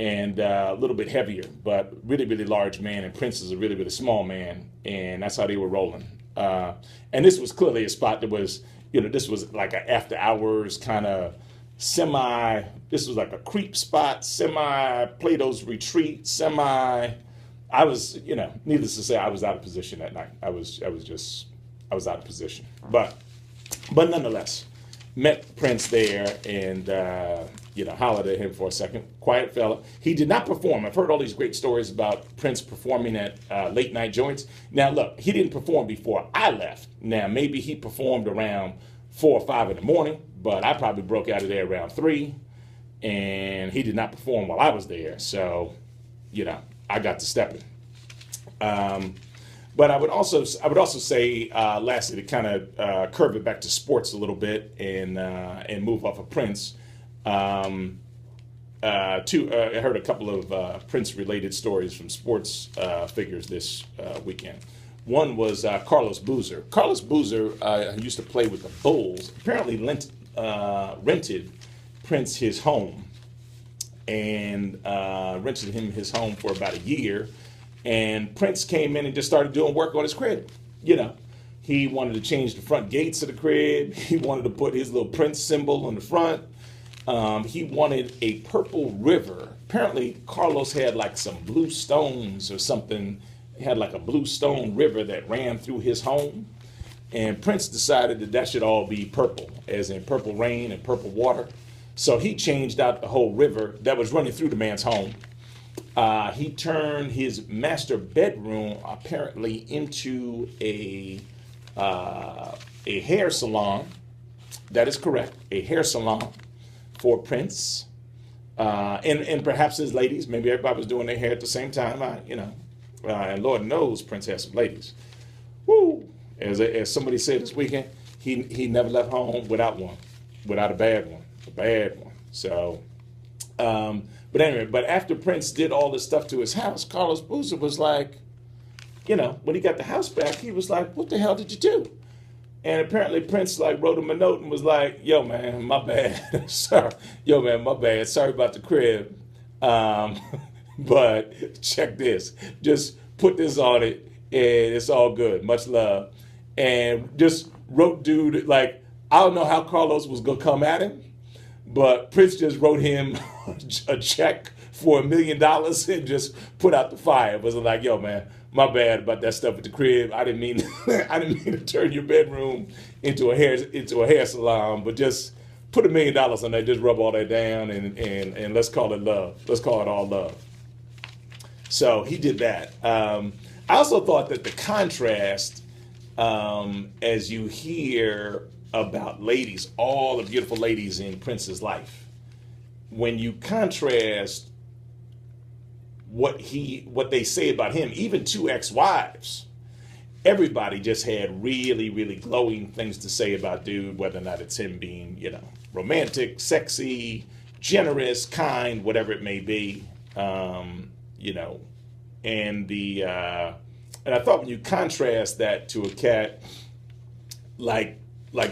and a little bit heavier, but really, really large man. And Prince is a really, really small man, and that's how they were rolling. And this was clearly a spot that was, this was like an after hours kind of semi. This was like a creep spot, semi Plato's retreat, semi. I was, needless to say, I was out of position that night. I was out of position, but nonetheless, met Prince there and, hollered at him for a second. Quiet fella. He did not perform. I've heard all these great stories about Prince performing at late night joints. Now, look, he didn't perform before I left. Now, maybe he performed around 4 or 5 in the morning, but I probably broke out of there around 3, and he did not perform while I was there. So, I got to step in. But I would also say, lastly, to kind of curve it back to sports a little bit and move off of Prince. I heard a couple of Prince-related stories from sports figures this weekend. One was Carlos Boozer. Carlos Boozer used to play with the Bulls. Apparently rented Prince his home and rented him his home for about a year. And Prince came in and just started doing work on his crib. He wanted to change the front gates of the crib. He wanted to put his little Prince symbol on the front. He wanted a purple river. Apparently, Carlos had like some blue stones or something. He had like a blue stone river that ran through his home. And Prince decided that should all be purple, as in purple rain and purple water. So he changed out the whole river that was running through the man's home. He turned his master bedroom apparently into a hair salon. That is correct, a hair salon for Prince, and perhaps his ladies. Maybe everybody was doing their hair at the same time. And Lord knows Prince has some ladies. Woo! As somebody said this weekend, he never left home without a bad one. So. But anyway, after Prince did all this stuff to his house, Carlos Boozer was like, when he got the house back, he was like, what the hell did you do? And apparently Prince wrote him a note and was like, yo, man, my bad. Sorry. Yo, man, my bad. Sorry about the crib. But check this. Just put this on it and it's all good. Much love. And just wrote dude, I don't know how Carlos was going to come at him. But Prince just wrote him a check for $1 million and just put out the fire. It wasn't like, yo, man, my bad about that stuff at the crib. I didn't mean to turn your bedroom into a hair salon, but just put $1 million on that, just rub all that down and let's call it love. Let's call it all love. So he did that. I also thought that the contrast, as you hear about ladies, all the beautiful ladies in Prince's life, when you contrast what they say about him, even 2 ex-wives, everybody just had really, really glowing things to say about dude, whether or not it's him being, romantic, sexy, generous, kind, whatever it may be, and I thought when you contrast that to a cat like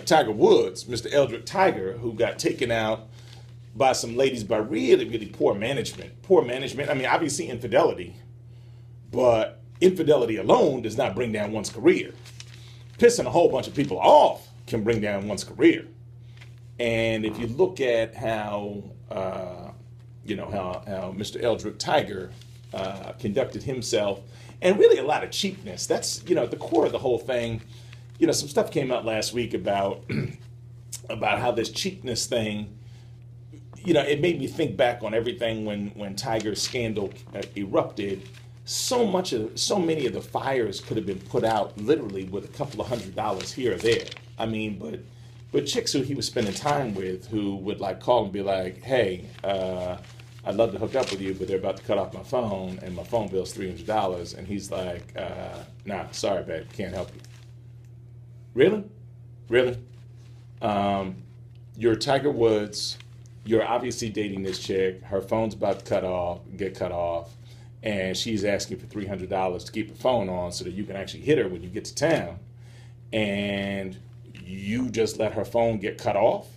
Tiger Woods, Mr. Eldrick Tiger, who got taken out by some ladies by really, really poor management. Poor management, I mean, obviously infidelity, but infidelity alone does not bring down one's career. Pissing a whole bunch of people off can bring down one's career. And if you look at how Mr. Eldrick Tiger conducted himself, and really a lot of cheapness, that's, at the core of the whole thing. Some stuff came out last week about how this cheapness thing, it made me think back on everything when Tiger's scandal erupted. So many of the fires could have been put out literally with a couple of $100 here or there. I mean, but chicks who he was spending time with who would call and be like, hey, I'd love to hook up with you, but they're about to cut off my phone and my phone bill's $300. And he's like, nah, sorry, babe, can't help you. Really? You're Tiger Woods. You're obviously dating this chick. Her phone's about to get cut off, and she's asking for $300 to keep her phone on so that you can actually hit her when you get to town. And you just let her phone get cut off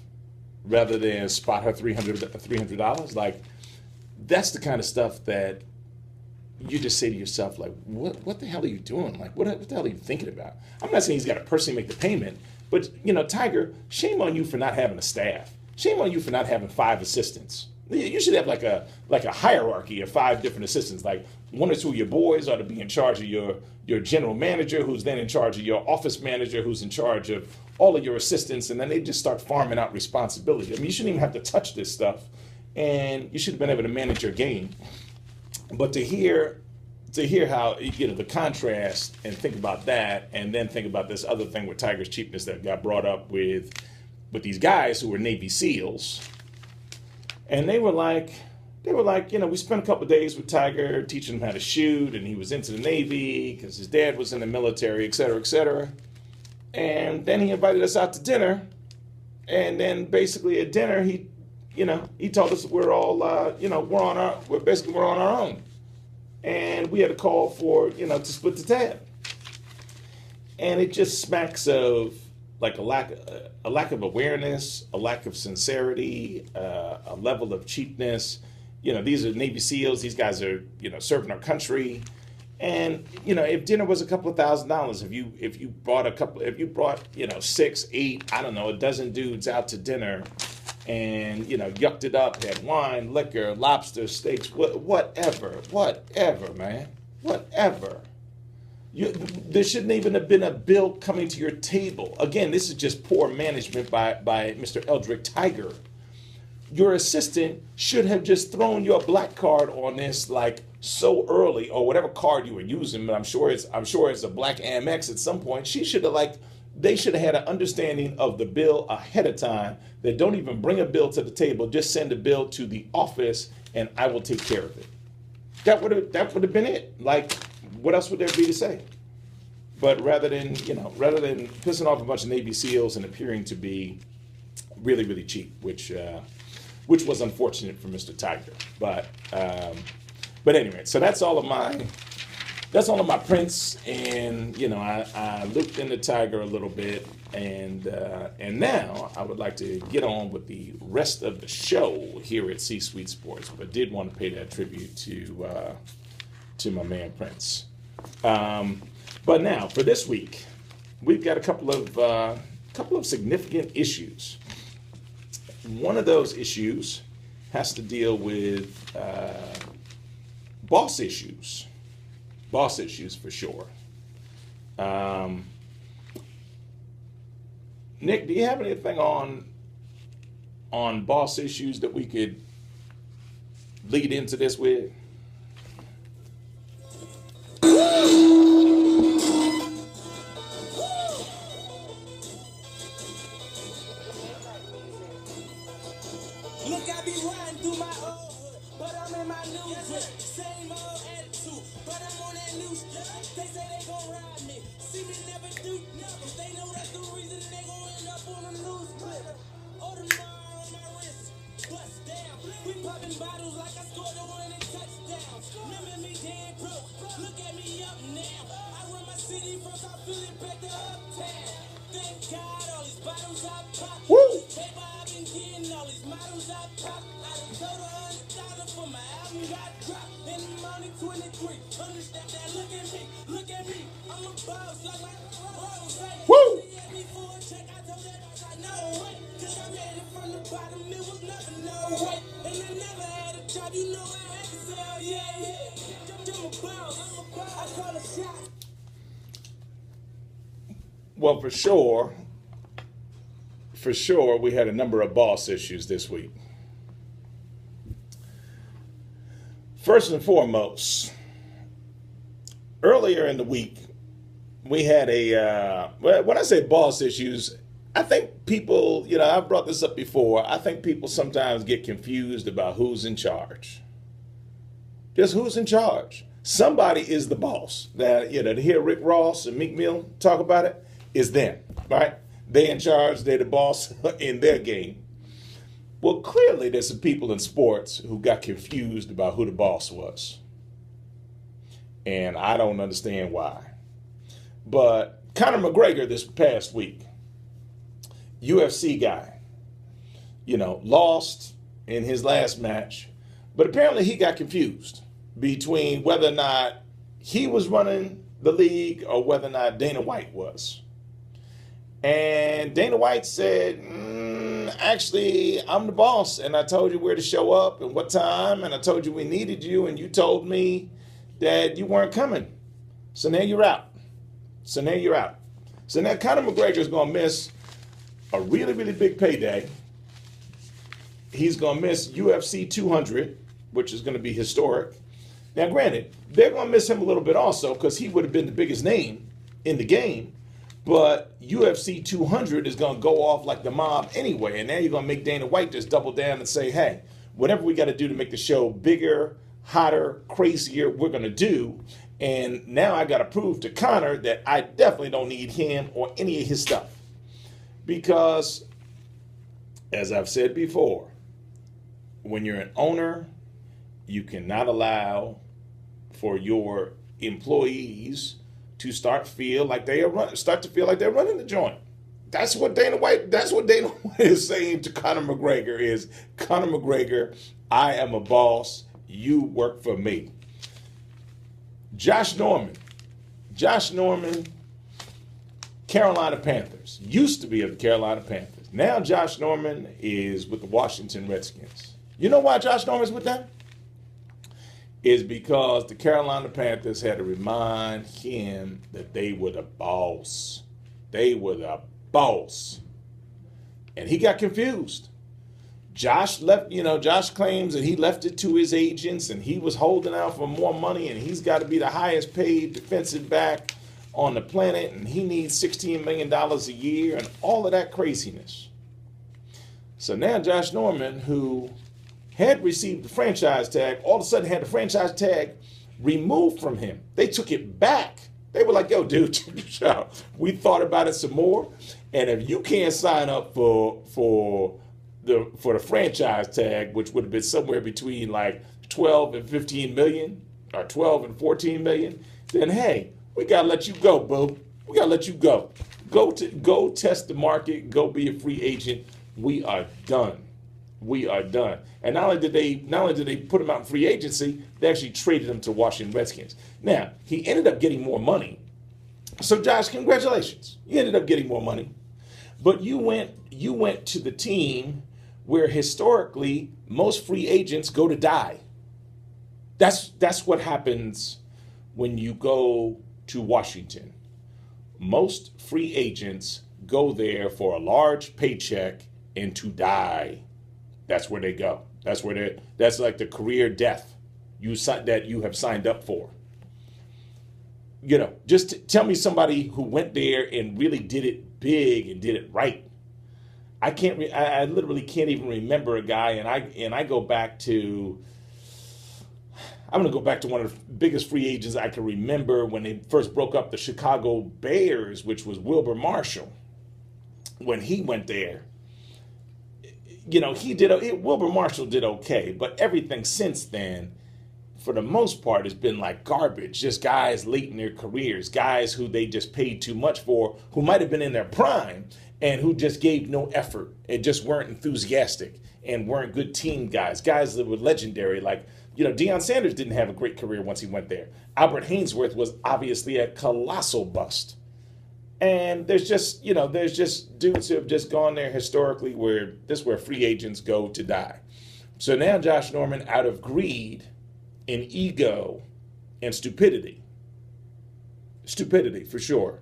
rather than spot her $300. that's the kind of stuff that you just say to yourself, like, what the hell are you doing? Like, what the hell are you thinking about? I'm not saying he's got to personally make the payment, but, Tiger, shame on you for not having a staff. Shame on you for not having 5 assistants. You should have like a hierarchy of 5 different assistants. Like 1 or 2 of your boys ought to be in charge of your general manager, who's then in charge of your office manager, who's in charge of all of your assistants, and then they just start farming out responsibility. I mean, you shouldn't even have to touch this stuff, and you should have been able to manage your game. But to hear how, the contrast, and think about that, and then think about this other thing with Tiger's cheapness that got brought up with these guys who were Navy SEALs, and they were like, we spent a couple of days with Tiger teaching him how to shoot, and he was into the Navy because his dad was in the military, et cetera, et cetera. And then he invited us out to dinner, and then basically at dinner he told us we're all, we're on our own, and we had a call for, to split the tab, and it just smacks of like a lack of awareness, a lack of sincerity, a level of cheapness. These are Navy SEALs. These guys are, serving our country. And, if dinner was a couple of $1,000s, if you brought 6, 8, I don't know, a dozen dudes out to dinner and, yucked it up, had wine, liquor, lobster, steaks, whatever, man, whatever. There shouldn't even have been a bill coming to your table. Again, this is just poor management by Mr. Eldrick Tiger. Your assistant should have just thrown your black card on this like so early, or whatever card you were using. But I'm sure it's a black Amex at some point. They should have had an understanding of the bill ahead of time. That don't even bring a bill to the table. Just send a bill to the office, and I will take care of it. That would have been it. Like, what else would there be to say? But rather than pissing off a bunch of Navy SEALs and appearing to be really, really cheap, which was unfortunate for Mr. Tiger. But anyway, so that's all of my prints, and I looked into Tiger a little bit, and now I would like to get on with the rest of the show here at C-Suite Sports, but did want to pay that tribute to my man Prince. But now for this week, we've got a couple of significant issues. One of those issues has to deal with boss issues for sure. Nick, do you have anything on boss issues that we could lead into this with? Look, I be riding through my old hood, but I'm in my new drip. Same old attitude, but I'm on that new stuff. They say they gon' ride me, see me never do nothing. They know that's the reason they gon' end up on the news clip. Oh, tomorrow on my wrist, bust down. We popping bottles like I scored a winning touchdown. Remember me dead broke, look at me up now. I run my city from South Philly back to uptown. Thank God all these bottles I pop. Paper I've been getting all these models I pop. I done told $100 for my album got dropped. And I'm only 23. Understand that? Look at me. I'm a boss like my bro say. They asked me for a check. I told that I no way. Cause I made it from the bottom. It was never no way. And I never had a job. You know I had to sell. Yeah. I'm a boss. I call a shot. Well, for sure, we had a number of boss issues this week. First and foremost, earlier in the week, we had when I say boss issues, I think people, I've brought this up before, I think people sometimes get confused about who's in charge. Just who's in charge. Somebody is the boss. That, to hear Rick Ross and Meek Mill talk about it, is them, right? They in charge, they're the boss in their game. Well, clearly there's some people in sports who got confused about who the boss was. And I don't understand why. But Conor McGregor this past week, UFC guy, lost in his last match, But apparently he got confused between whether or not he was running the league or whether or not Dana White was. And Dana White said, actually, I'm the boss, and I told you where to show up and what time, and I told you we needed you, and you told me that you weren't coming. So now you're out. So now you're out. So now Conor McGregor is going to miss a really, really big payday. He's going to miss UFC 200, which is going to be historic. Now, granted, they're going to miss him a little bit also because he would have been the biggest name in the game. But UFC 200 is going to go off like the mob anyway. And now you're going to make Dana White just double down and say, hey, whatever we got to do to make the show bigger, hotter, crazier, we're going to do. And now I got to prove to Conor that I definitely don't need him or any of his stuff. Because, as I've said before, when you're an owner, you cannot allow for your employees to start to feel like they're running the joint. That's what Dana White is saying to Conor McGregor is, Conor McGregor, I am a boss, you work for me. Josh Norman, Carolina Panthers, used to be of the Carolina Panthers. Now Josh Norman is with the Washington Redskins. You know why Josh Norman's with them? Is because the Carolina Panthers had to remind him that they were the boss. They were the boss. And he got confused. Josh claims that he left it to his agents and he was holding out for more money and he's got to be the highest paid defensive back on the planet and he needs $16 million a year and all of that craziness. So now Josh Norman, who had received the franchise tag, all of a sudden had the franchise tag removed from him. They took it back. They were like, yo, dude, we thought about it some more. And if you can't sign up for the franchise tag, which would have been somewhere between like 12 and 15 million or 12 and 14 million, then hey, we got to let you go, boo. We got to let you go. Go test the market. Go be a free agent. We are done. We are done. And not only did they put him out in free agency, they actually traded him to Washington Redskins. Now, he ended up getting more money. So Josh, congratulations. You ended up getting more money. But you went to the team where historically most free agents go to die. That's what happens when you go to Washington. Most free agents go there for a large paycheck and to die. That's where they go. That's like the career death that you have signed up for. Just tell me somebody who went there and really did it big and did it right. I literally can't even remember a guy, and I go back to. I'm going to go back to one of the biggest free agents I can remember when they first broke up the Chicago Bears, which was Wilbur Marshall. When he went there, Wilbur Marshall did okay, but everything since then, for the most part, has been like garbage. Just guys late in their careers, guys who they just paid too much for, who might have been in their prime and who just gave no effort and just weren't enthusiastic and weren't good team guys that were legendary. Like, Deion Sanders didn't have a great career once he went there. Albert Haynesworth was obviously a colossal bust. And there's just dudes who have just gone there historically where free agents go to die. So now Josh Norman, out of greed and ego and stupidity for sure,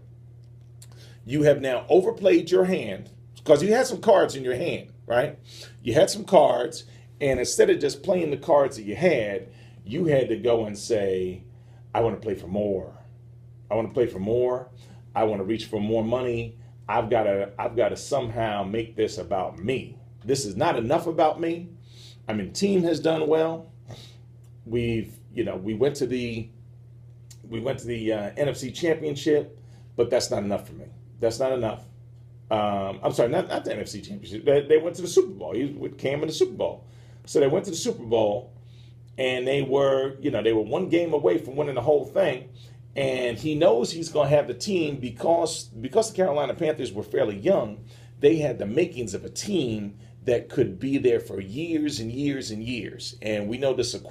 you have now overplayed your hand because you had some cards in your hand, right? You had some cards, and instead of just playing the cards that you had to go and say, I want to play for more. I want to play for more. I want to reach for more money. I've got to somehow make this about me. This is not enough about me. I mean, team has done well. We went to the NFC Championship, but that's not enough for me. That's not enough. I'm sorry, not the NFC Championship. They went to the Super Bowl. He was with Cam in the Super Bowl. So they went to the Super Bowl, and they were one game away from winning the whole thing. And he knows he's going to have the team because the Carolina Panthers were fairly young. They had the makings of a team that could be there for years and years and years. And we know this a quarterback